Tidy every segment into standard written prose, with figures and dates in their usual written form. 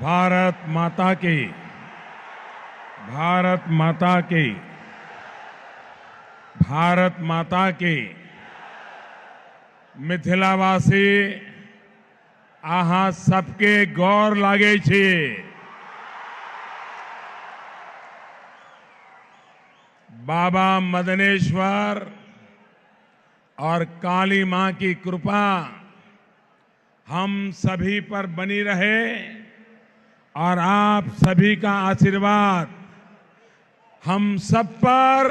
भारत माता की, भारत माता की, भारत माता की। मिथिलावासी आहा सबके गौर लागे छे। बाबा मदनेश्वर और काली मां की कृपा हम सभी पर बनी रहे और आप सभी का आशीर्वाद हम सब पर,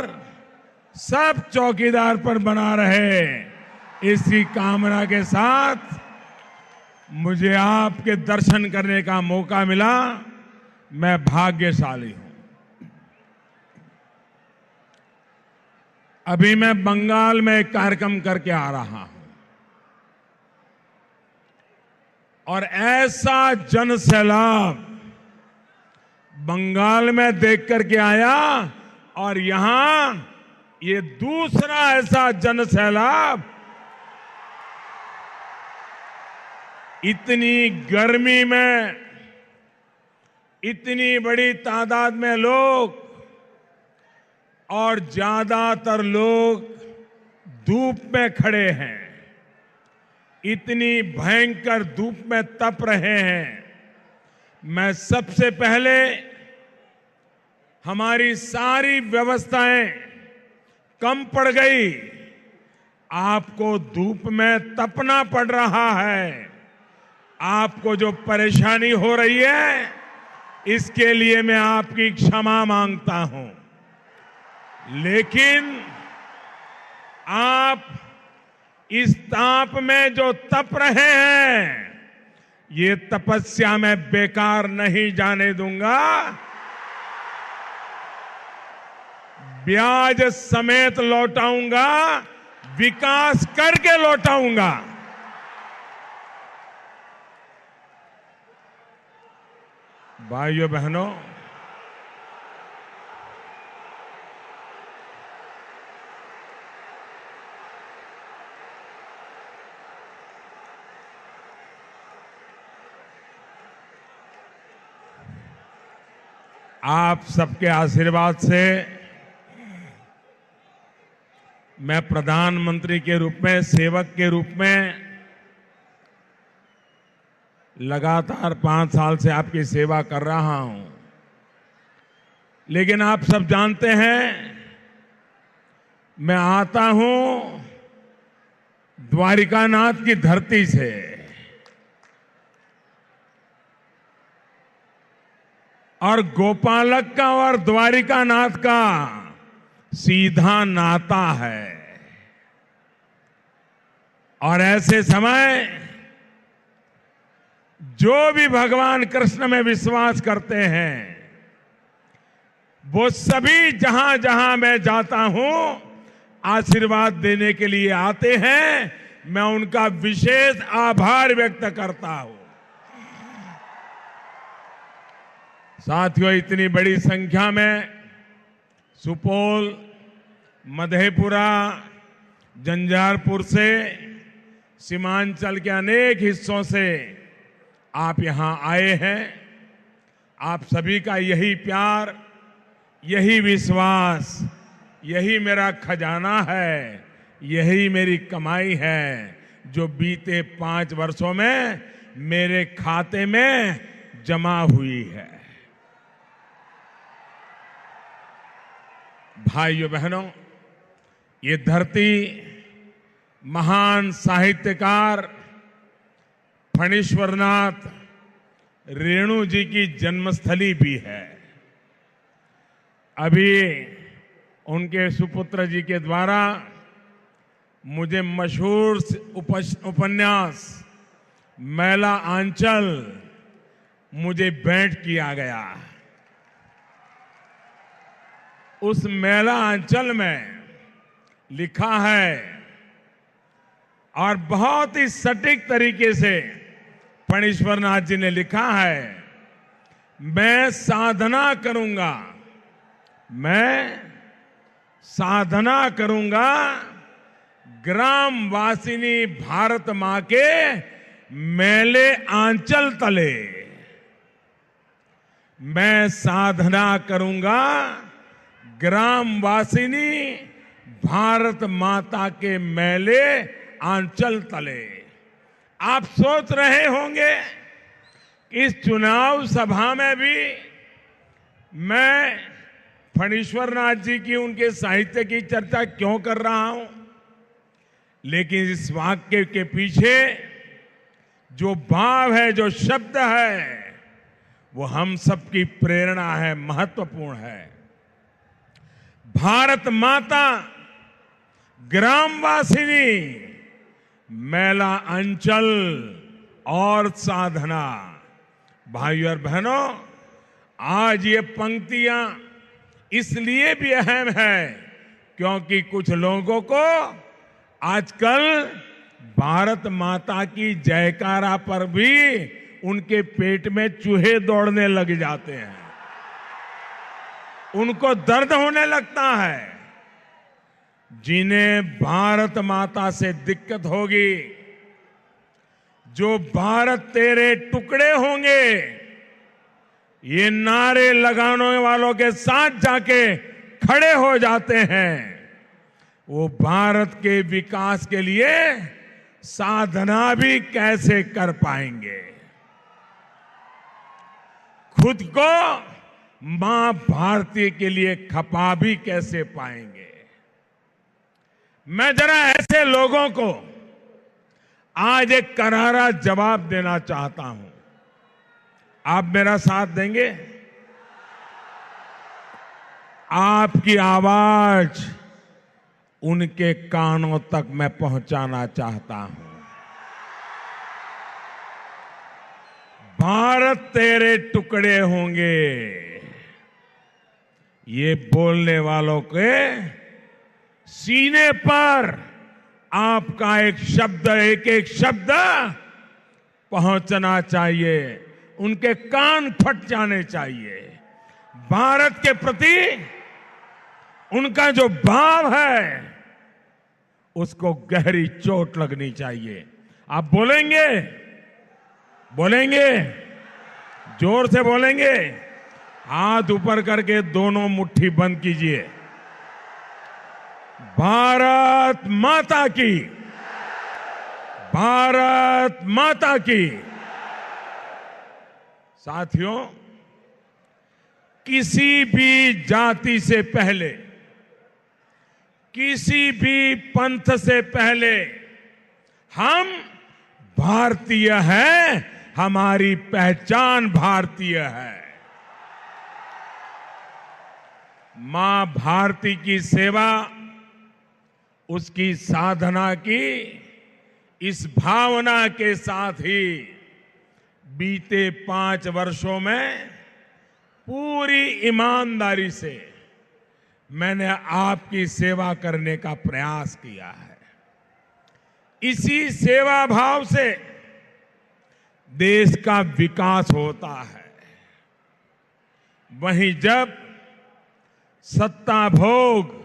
सब चौकीदार पर बना रहे, इसी कामना के साथ मुझे आपके दर्शन करने का मौका मिला। मैं भाग्यशाली हूं। अभी मैं बंगाल में एक कार्यक्रम करके आ रहा हूं और ऐसा जन सैलाब बंगाल में देख करके आया और यहां ये दूसरा ऐसा जन सैलाब। इतनी गर्मी में इतनी बड़ी तादाद में लोग और ज्यादातर लोग धूप में खड़े हैं, इतनी भयंकर धूप में तप रहे हैं। मैं सबसे पहले हमारी सारी व्यवस्थाएं कम पड़ गई, आपको धूप में तपना पड़ रहा है, आपको जो परेशानी हो रही है इसके लिए मैं आपकी क्षमा मांगता हूं। लेकिन आप इस ताप में जो तप रहे हैं, ये तपस्या मैं बेकार नहीं जाने दूंगा। ब्याज समेत लौटाऊंगा, विकास करके लौटाऊंगा। भाइयों बहनों, आप सबके आशीर्वाद से मैं प्रधानमंत्री के रूप में, सेवक के रूप में लगातार 5 साल से आपकी सेवा कर रहा हूं। लेकिन आप सब जानते हैं, मैं आता हूं द्वारिकानाथ की धरती से। और गोपालक का और द्वारिकानाथ का सीधा नाता है। और ऐसे समय जो भी भगवान कृष्ण में विश्वास करते हैं, वो सभी जहां जहां मैं जाता हूं आशीर्वाद देने के लिए आते हैं। मैं उनका विशेष आभार व्यक्त करता हूं। साथियों, इतनी बड़ी संख्या में सुपौल, मधेपुरा, झंझारपुर से, सीमांचल के अनेक हिस्सों से आप यहां आए हैं। आप सभी का यही प्यार, यही विश्वास, यही मेरा खजाना है, यही मेरी कमाई है, जो बीते 5 वर्षों में मेरे खाते में जमा हुई है। भाइयों बहनों, ये धरती महान साहित्यकार फणीश्वरनाथ रेणु जी की जन्मस्थली भी है। अभी उनके सुपुत्र जी के द्वारा मुझे मशहूर उपन्यास मैला आंचल मुझे भेंट किया गया। उस मैला आंचल में लिखा है और बहुत ही सटीक तरीके से फणीश्वरनाथ जी ने लिखा है, मैं साधना करूंगा, मैं साधना करूंगा ग्राम वासिनी भारत मां के मेले आंचल तले। मैं साधना करूंगा ग्रामवासिनी भारत माता के मैले आंचल तले। आप सोच रहे होंगे इस चुनाव सभा में भी मैं फणीश्वर नाथ जी की, उनके साहित्य की चर्चा क्यों कर रहा हूं, लेकिन इस वाक्य के पीछे जो भाव है, जो शब्द है, वो हम सबकी प्रेरणा है, महत्वपूर्ण है। भारत माता ग्रामवासिनी मेला अंचल और साधना। भाइयों और बहनों, आज ये पंक्तियां इसलिए भी अहम है क्योंकि कुछ लोगों को आजकल भारत माता की जयकारा पर भी उनके पेट में चूहे दौड़ने लग जाते हैं, उनको दर्द होने लगता है। जिन्हें भारत माता से दिक्कत होगी, जो भारत तेरे टुकड़े होंगे, ये नारे लगाने वालों के साथ जाके खड़े हो जाते हैं, वो भारत के विकास के लिए साधना भी कैसे कर पाएंगे, खुद को मां भारती के लिए खपा भी कैसे पाएंगे। मैं जरा ऐसे लोगों को आज एक करारा जवाब देना चाहता हूं। आप मेरा साथ देंगे? आपकी आवाज उनके कानों तक मैं पहुंचाना चाहता हूं। भारत तेरे टुकड़े होंगे, ये बोलने वालों के सीने पर आपका एक शब्द, एक एक शब्द पहुंचना चाहिए, उनके कान फट जाने चाहिए। भारत के प्रति उनका जो भाव है उसको गहरी चोट लगनी चाहिए। आप बोलेंगे? बोलेंगे? जोर से बोलेंगे? हाथ ऊपर करके दोनों मुट्ठी बंद कीजिए। भारत माता की, भारत माता की। साथियों, किसी भी जाति से पहले, किसी भी पंथ से पहले हम भारतीय हैं, हमारी पहचान भारतीय है। मां भारती की सेवा, उसकी साधना की इस भावना के साथ ही बीते 5 वर्षों में पूरी ईमानदारी से मैंने आपकी सेवा करने का प्रयास किया है। इसी सेवा भाव से देश का विकास होता है। वहीं जब सत्ता भोग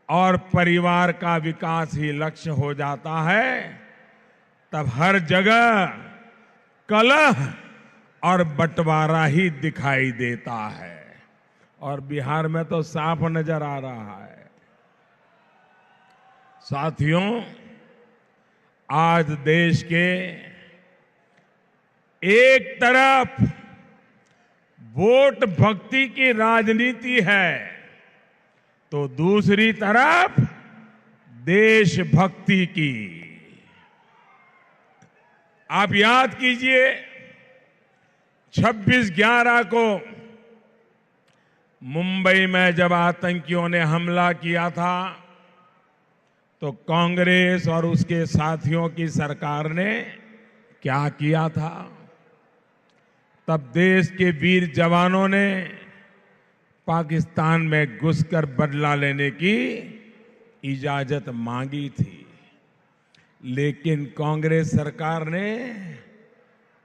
और परिवार का विकास ही लक्ष्य हो जाता है, तब हर जगह कलह और बंटवारा ही दिखाई देता है। और बिहार में तो साफ नजर आ रहा है। साथियों, आज देश के एक तरफ वोट भक्ति की राजनीति है, तो दूसरी तरफ देशभक्ति की। आप याद कीजिए, 26/11 को मुंबई में जब आतंकियों ने हमला किया था, तो कांग्रेस और उसके साथियों की सरकार ने क्या किया था? तब देश के वीर जवानों ने पाकिस्तान में घुसकर बदला लेने की इजाजत मांगी थी, लेकिन कांग्रेस सरकार ने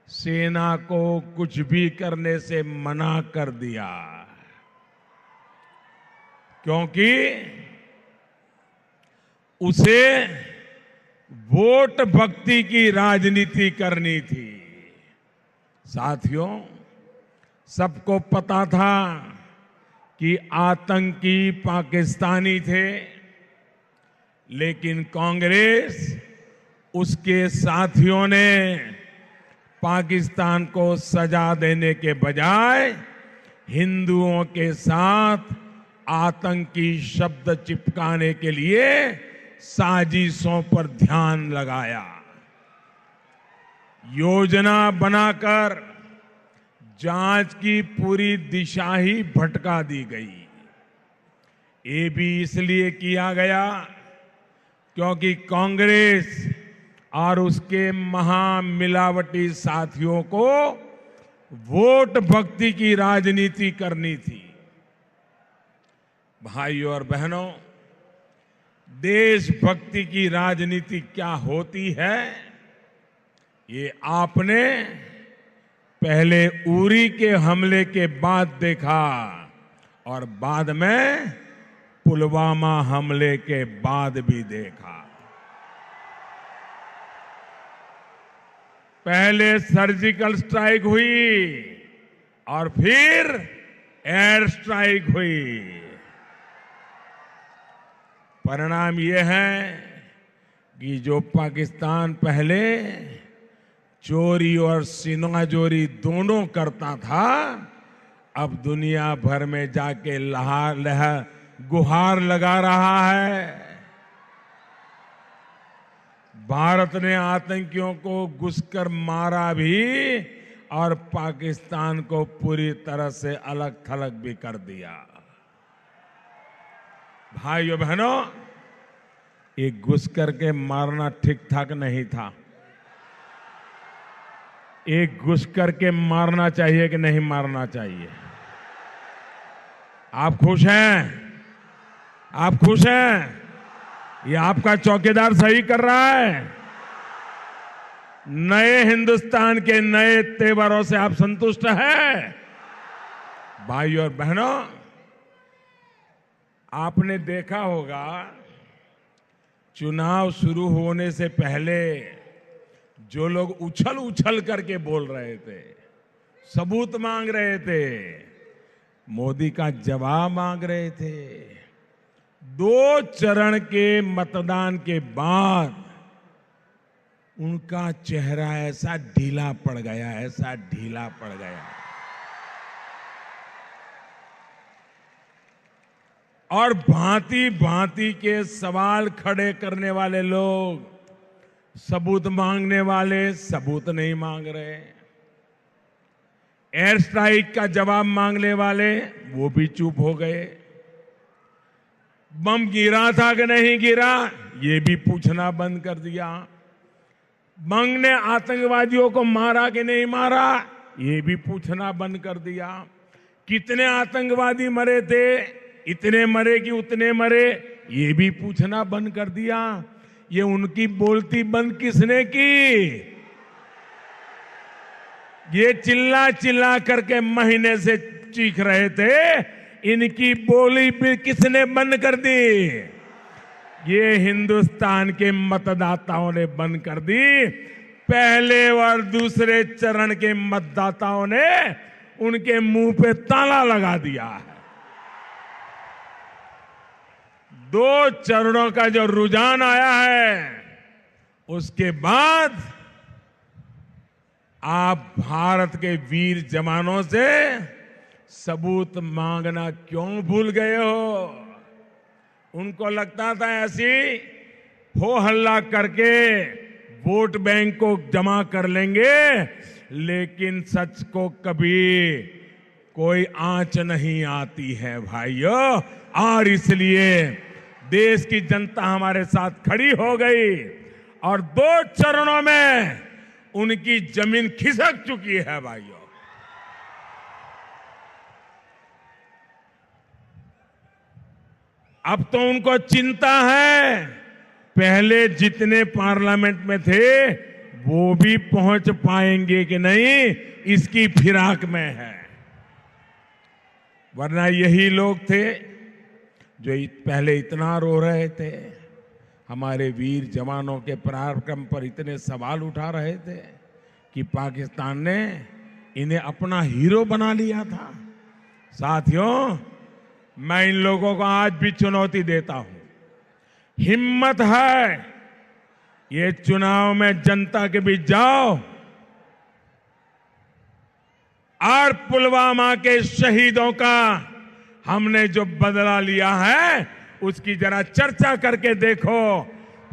सेना को कुछ भी करने से मना कर दिया, क्योंकि उसे वोट भक्ति की राजनीति करनी थी। साथियों, सबको पता था कि आतंकी पाकिस्तानी थे, लेकिन कांग्रेस, उसके साथियों ने पाकिस्तान को सजा देने के बजाय हिंदुओं के साथ आतंकी शब्द चिपकाने के लिए साजिशों पर ध्यान लगाया। योजना बनाकर जांच की पूरी दिशा ही भटका दी गई। ये भी इसलिए किया गया क्योंकि कांग्रेस और उसके महामिलावटी साथियों को वोट भक्ति की राजनीति करनी थी। भाइयों और बहनों, देशभक्ति की राजनीति क्या होती है, ये आपने पहले उरी के हमले के बाद देखा और बाद में पुलवामा हमले के बाद भी देखा। पहले सर्जिकल स्ट्राइक हुई और फिर एयर स्ट्राइक हुई। परिणाम यह है कि जो पाकिस्तान पहले चोरी और सीनाजोरी दोनों करता था, अब दुनिया भर में जाके गुहार लगा रहा है। भारत ने आतंकियों को घुसकर मारा भी और पाकिस्तान को पूरी तरह से अलग थलग भी कर दिया। भाइयों बहनों, ये घुस करके मारना ठीक ठाक नहीं था। एक घुस करके मारना चाहिए कि नहीं मारना चाहिए? आप खुश हैं? आप खुश हैं? ये आपका चौकीदार सही कर रहा है। नए हिंदुस्तान के नए तेवरों से आप संतुष्ट हैं? भाइयों और बहनों, आपने देखा होगा चुनाव शुरू होने से पहले जो लोग उछल उछल करके बोल रहे थे, सबूत मांग रहे थे, मोदी का जवाब मांग रहे थे, 2 चरण के मतदान के बाद उनका चेहरा ऐसा ढीला पड़ गया, ऐसा ढीला पड़ गया। और भांति भांति के सवाल खड़े करने वाले लोग, सबूत मांगने वाले सबूत नहीं मांग रहे, एयर स्ट्राइक का जवाब मांगने वाले वो भी चुप हो गए। बम गिरा था कि नहीं गिरा, ये भी पूछना बंद कर दिया। बम ने आतंकवादियों को मारा कि नहीं मारा, ये भी पूछना बंद कर दिया। कितने आतंकवादी मरे थे, इतने मरे कि उतने मरे, ये भी पूछना बंद कर दिया। ये उनकी बोलती बंद किसने की? ये चिल्ला चिल्ला करके महीने से चीख रहे थे, इनकी बोली भी किसने बंद कर दी? ये हिंदुस्तान के मतदाताओं ने बंद कर दी। पहले और दूसरे चरण के मतदाताओं ने उनके मुंह पे ताला लगा दिया है। 2 चरणों का जो रुझान आया है, उसके बाद आप भारत के वीर जवानों से सबूत मांगना क्यों भूल गए हो? उनको लगता था ऐसी हो हल्ला करके वोट बैंक को जमा कर लेंगे, लेकिन सच को कभी कोई आंच नहीं आती है भाइयों। और इसलिए देश की जनता हमारे साथ खड़ी हो गई और 2 चरणों में उनकी जमीन खिसक चुकी है भाइयों। अब तो उनको चिंता है, पहले जितने पार्लियामेंट में थे वो भी पहुंच पाएंगे कि नहीं, इसकी फिराक में है। वरना यही लोग थे जो पहले इतना रो रहे थे, हमारे वीर जवानों के पराक्रम पर इतने सवाल उठा रहे थे कि पाकिस्तान ने इन्हें अपना हीरो बना लिया था। साथियों, मैं इन लोगों को आज भी चुनौती देता हूं। हिम्मत है, ये चुनाव में जनता के बीच जाओ और पुलवामा के शहीदों का हमने जो बदला लिया है उसकी जरा चर्चा करके देखो।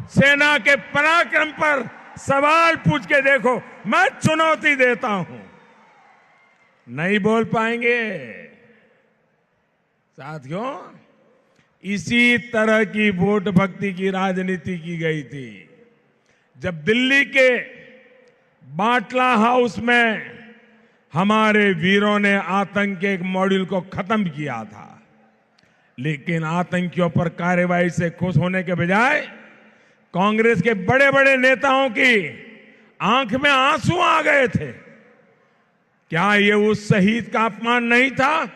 सेना के पराक्रम पर सवाल पूछ के देखो। मैं चुनौती देता हूं, नहीं बोल पाएंगे। साथियों, इसी तरह की वोट भक्ति की राजनीति की गई थी जब दिल्ली के बाटला हाउस में हमारे वीरों ने आतंक के एक मॉड्यूल को खत्म किया था। लेकिन आतंकियों पर कार्रवाई से खुश होने के बजाय कांग्रेस के बड़े बड़े नेताओं की आंख में आंसू आ गए थे। क्या ये उस शहीद का अपमान नहीं था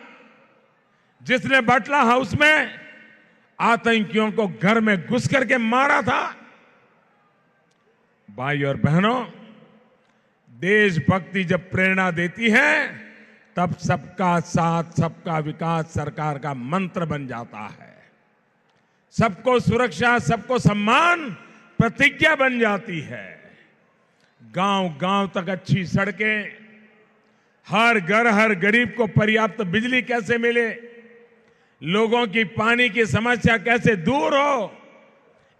जिसने बाटला हाउस में आतंकियों को घर में घुस करके मारा था? भाई और बहनों, देशभक्ति जब प्रेरणा देती है तब सबका साथ सबका विकास सरकार का मंत्र बन जाता है। सबको सुरक्षा, सबको सम्मान प्रतिज्ञा बन जाती है। गांव गांव तक अच्छी सड़कें, हर घर हर गरीब को पर्याप्त बिजली कैसे मिले, लोगों की पानी की समस्या कैसे दूर हो,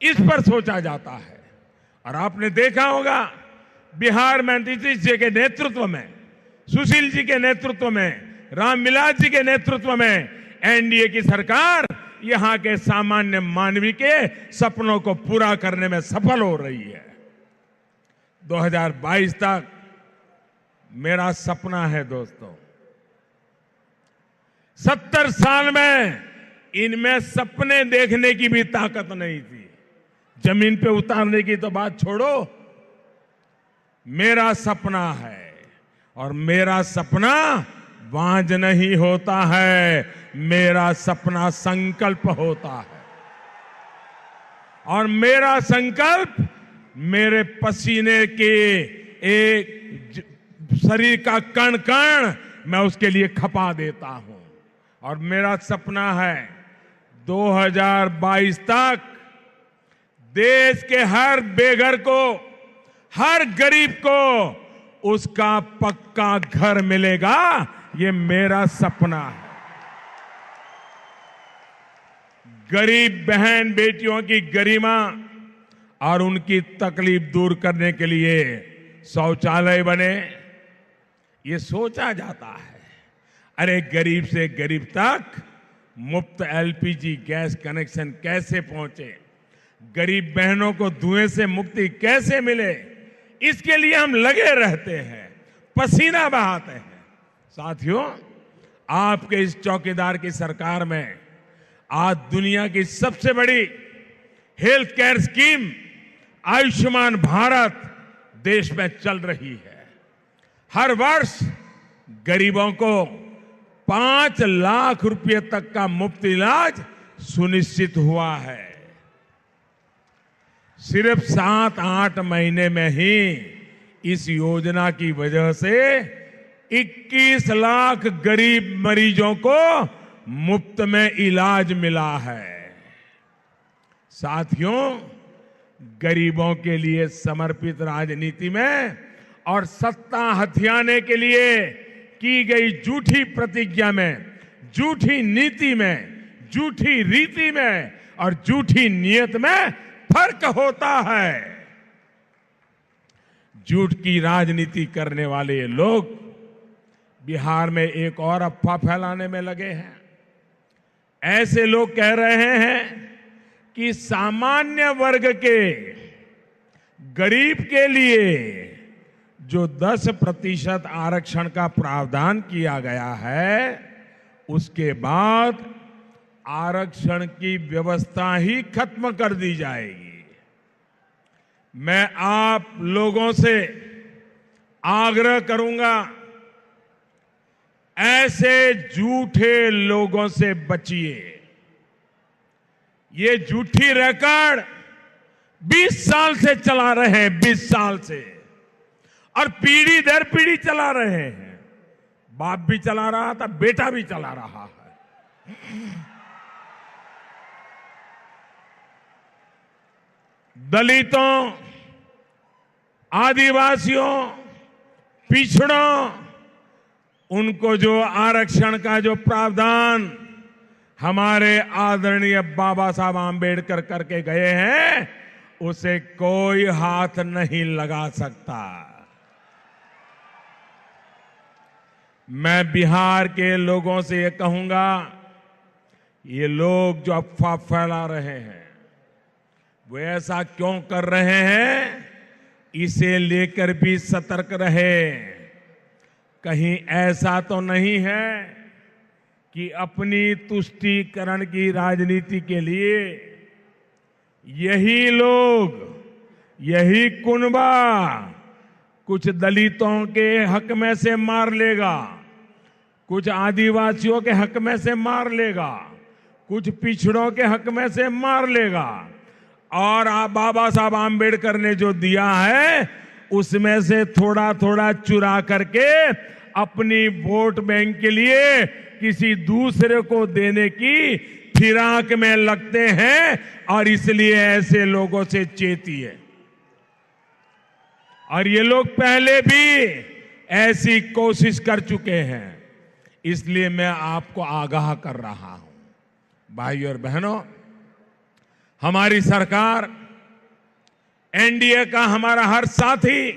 इस पर सोचा जाता है। और आपने देखा होगा बिहार में नीतीश जी के नेतृत्व में, सुशील जी के नेतृत्व में, रामविलास जी के नेतृत्व में एनडीए की सरकार यहां के सामान्य मानवी के सपनों को पूरा करने में सफल हो रही है। 2022 तक मेरा सपना है दोस्तों, 70 साल में इनमें सपने देखने की भी ताकत नहीं थी, जमीन पे उतारने की तो बात छोड़ो। मेरा सपना है और मेरा सपना बांझ नहीं होता है, मेरा सपना संकल्प होता है। और मेरा संकल्प मेरे पसीने के एक शरीर का कण कण मैं उसके लिए खपा देता हूं। और मेरा सपना है 2022 तक देश के हर बेघर को, हर गरीब को उसका पक्का घर मिलेगा। ये मेरा सपना है। गरीब बहन बेटियों की गरिमा और उनकी तकलीफ दूर करने के लिए शौचालय बने, ये सोचा जाता है। अरे गरीब से गरीब तक मुफ्त एलपीजी गैस कनेक्शन कैसे पहुंचे, गरीब बहनों को धुएं से मुक्ति कैसे मिले, इसके लिए हम लगे रहते हैं, पसीना बहाते हैं। साथियों, आपके इस चौकीदार की सरकार में आज दुनिया की सबसे बड़ी health care scheme Ayushman Bharat देश में चल रही है। हर वर्ष गरीबों को 5 लाख रुपए तक का मुफ्त इलाज सुनिश्चित हुआ है। सिर्फ 7-8 महीने में ही इस योजना की वजह से 21 लाख गरीब मरीजों को मुफ्त में इलाज मिला है। साथियों, गरीबों के लिए समर्पित राजनीति में और सत्ता हथियाने के लिए की गई झूठी प्रतिज्ञा में, झूठी नीति में, झूठी रीति में और झूठी नीयत में फर्क होता है। झूठ की राजनीति करने वाले ये लोग बिहार में एक और अफवाह फैलाने में लगे हैं। ऐसे लोग कह रहे हैं कि सामान्य वर्ग के गरीब के लिए जो 10% आरक्षण का प्रावधान किया गया है, उसके बाद आरक्षण की व्यवस्था ही खत्म कर दी जाएगी। मैं आप लोगों से आग्रह करूंगा, ऐसे झूठे लोगों से बचिए। ये झूठी रिकॉर्ड 20 साल से चला रहे हैं, 20 साल से, और पीढ़ी दर पीढ़ी चला रहे हैं। बाप भी चला रहा था, बेटा भी चला रहा है। दलितों, आदिवासियों, पिछड़ों, उनको जो आरक्षण का जो प्रावधान हमारे आदरणीय बाबा साहब आंबेडकर करके गए हैं, उसे कोई हाथ नहीं लगा सकता। मैं बिहार के लोगों से ये कहूंगा, ये लोग जो अफवाह फैला रहे हैं, वो ऐसा क्यों कर रहे हैं, इसे लेकर भी सतर्क रहे। कहीं ऐसा तो नहीं है कि अपनी तुष्टीकरण की राजनीति के लिए यही लोग, यही कुनबा कुछ दलितों के हक में से मार लेगा, कुछ आदिवासियों के हक में से मार लेगा, कुछ पिछड़ों के हक में से मार लेगा, और बाबा साहब आंबेडकर ने जो दिया है उसमें से थोड़ा थोड़ा चुरा करके अपनी वोट बैंक के लिए किसी दूसरे को देने की फिराक में लगते हैं, और इसलिए ऐसे लोगों से चेतिए। और ये लोग पहले भी ऐसी कोशिश कर चुके हैं, इसलिए मैं आपको आगाह कर रहा हूं। भाइयों और बहनों, हमारी सरकार, एनडीए का हमारा हर साथी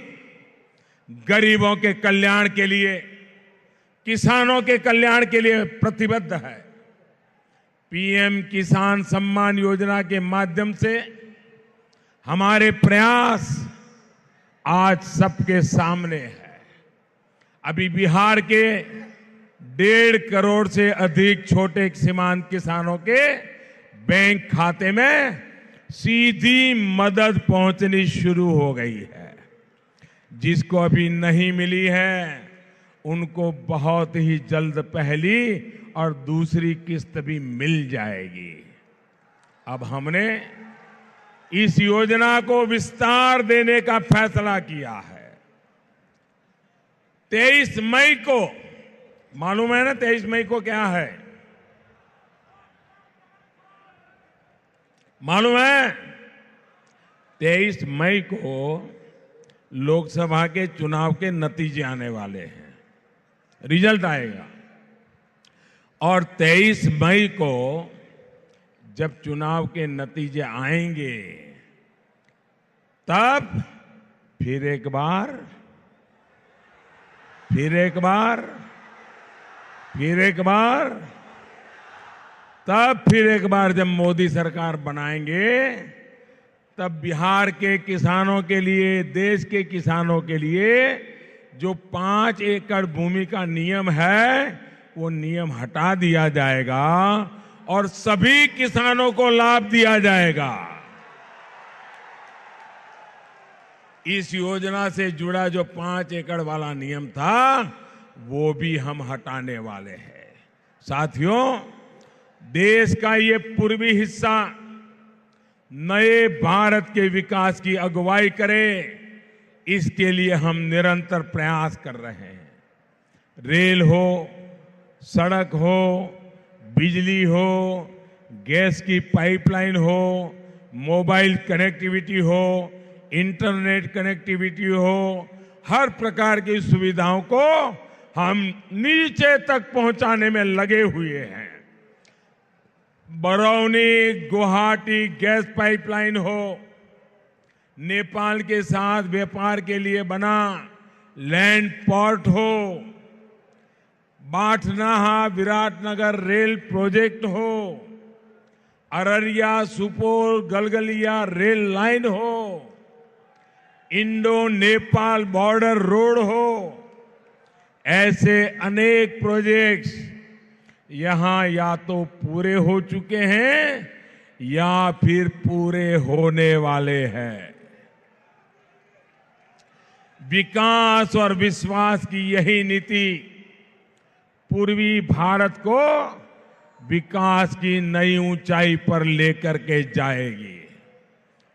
गरीबों के कल्याण के लिए, किसानों के कल्याण के लिए प्रतिबद्ध है। पीएम किसान सम्मान योजना के माध्यम से हमारे प्रयास आज सबके सामने है। अभी बिहार के 1.5 करोड़ से अधिक छोटे सीमांत किसानों के बैंक खाते में सीधी मदद पहुंचनी शुरू हो गई है। जिसको अभी नहीं मिली है, उनको बहुत ही जल्द पहली और दूसरी किस्त भी मिल जाएगी। अब हमने इस योजना को विस्तार देने का फैसला किया है। 23 मई को, मालूम है ना 23 मई को क्या है? मालूम है? 23 मई को लोकसभा के चुनाव के नतीजे आने वाले हैं, रिजल्ट आएगा। और 23 मई को जब चुनाव के नतीजे आएंगे, तब फिर एक बार जब मोदी सरकार बनाएंगे, तब बिहार के किसानों के लिए, देश के किसानों के लिए जो 5 एकड़ भूमि का नियम है, वो नियम हटा दिया जाएगा और सभी किसानों को लाभ दिया जाएगा। इस योजना से जुड़ा जो 5 एकड़ वाला नियम था, वो भी हम हटाने वाले हैं। साथियों, देश का ये पूर्वी हिस्सा नए भारत के विकास की अगुवाई करे, इसके लिए हम निरंतर प्रयास कर रहे हैं। रेल हो, सड़क हो, बिजली हो, गैस की पाइपलाइन हो, मोबाइल कनेक्टिविटी हो, इंटरनेट कनेक्टिविटी हो, हर प्रकार की सुविधाओं को हम नीचे तक पहुंचाने में लगे हुए हैं। बरौनी गुवाहाटी गैस पाइपलाइन हो, नेपाल के साथ व्यापार के लिए बना लैंड पोर्ट हो, बाटनाहा विराटनगर रेल प्रोजेक्ट हो, अररिया सुपौल गलगलिया रेल लाइन हो, इंडो नेपाल बॉर्डर रोड हो, ऐसे अनेक प्रोजेक्ट्स यहां या तो पूरे हो चुके हैं या फिर पूरे होने वाले हैं। विकास और विश्वास की यही नीति पूर्वी भारत को विकास की नई ऊंचाई पर लेकर के जाएगी।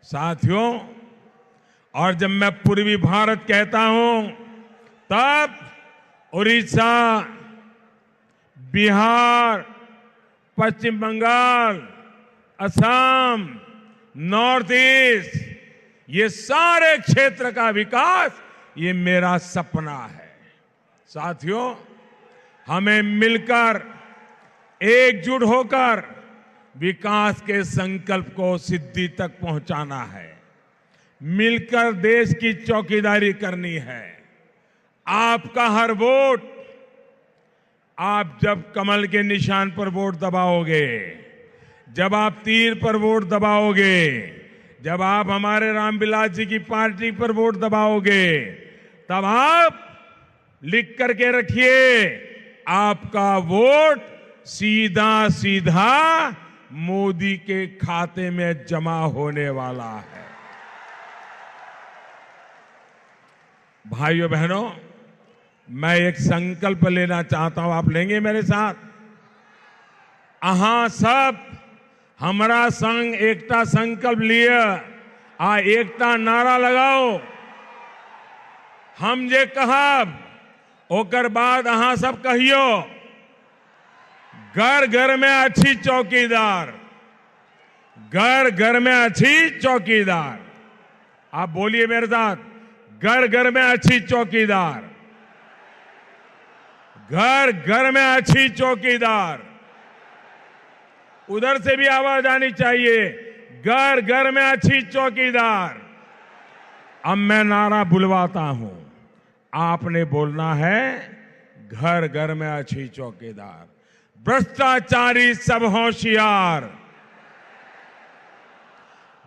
साथियों, और जब मैं पूर्वी भारत कहता हूं, तब उड़ीसा, बिहार, पश्चिम बंगाल, असम, नॉर्थ ईस्ट, ये सारे क्षेत्र का विकास ये मेरा सपना है। साथियों, हमें मिलकर एकजुट होकर विकास के संकल्प को सिद्धि तक पहुंचाना है। मिलकर देश की चौकीदारी करनी है। आपका हर वोट, आप जब कमल के निशान पर वोट दबाओगे, जब आप तीर पर वोट दबाओगे, जब आप हमारे रामविलास जी की पार्टी पर वोट दबाओगे, तब आप लिख करके रखिए, आपका वोट सीधा सीधा मोदी के खाते में जमा होने वाला है। भाइयों बहनों, मैं एक संकल्प लेना चाहता हूं, आप लेंगे मेरे साथ? अहां सब हमारा संग एकता संकल्प लिए आ एकता नारा लगाओ। हम जे कहब ओकर बाद अहां सब कहियो, घर घर में अच्छी चौकीदार, घर घर में अच्छी चौकीदार। आप बोलिए मेरे साथ, घर घर में अच्छी चौकीदार, घर घर में अच्छी चौकीदार। उधर से भी आवाज आनी चाहिए, घर घर में अच्छी चौकीदार। अब मैं नारा बुलवाता हूं, आपने बोलना है, घर घर में अच्छी चौकीदार। भ्रष्टाचारी सब होशियार,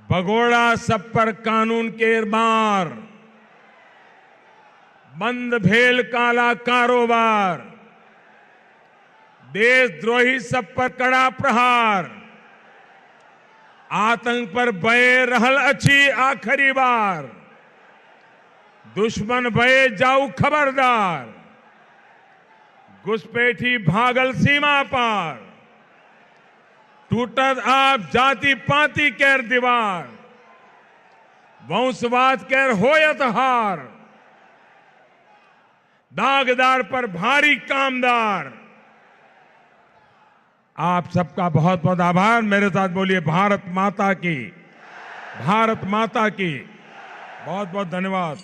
भगोड़ा सब पर कानून के मार, बंद भेल काला कारोबार, देशद्रोही सब पर कड़ा प्रहार, आतंक पर भय रहल अच्छी आखिरी बार, दुश्मन भय जाऊ खबरदार, घुसपैठी भागल सीमा पार, टूटत आप जाति पाति केर दीवार, वंशवाद केर होयत हार, दागदार पर भारी कामदार। आप सबका बहुत बहुत आभार। मेरे साथ बोलिए, भारत माता की, भारत माता की। बहुत बहुत धन्यवाद।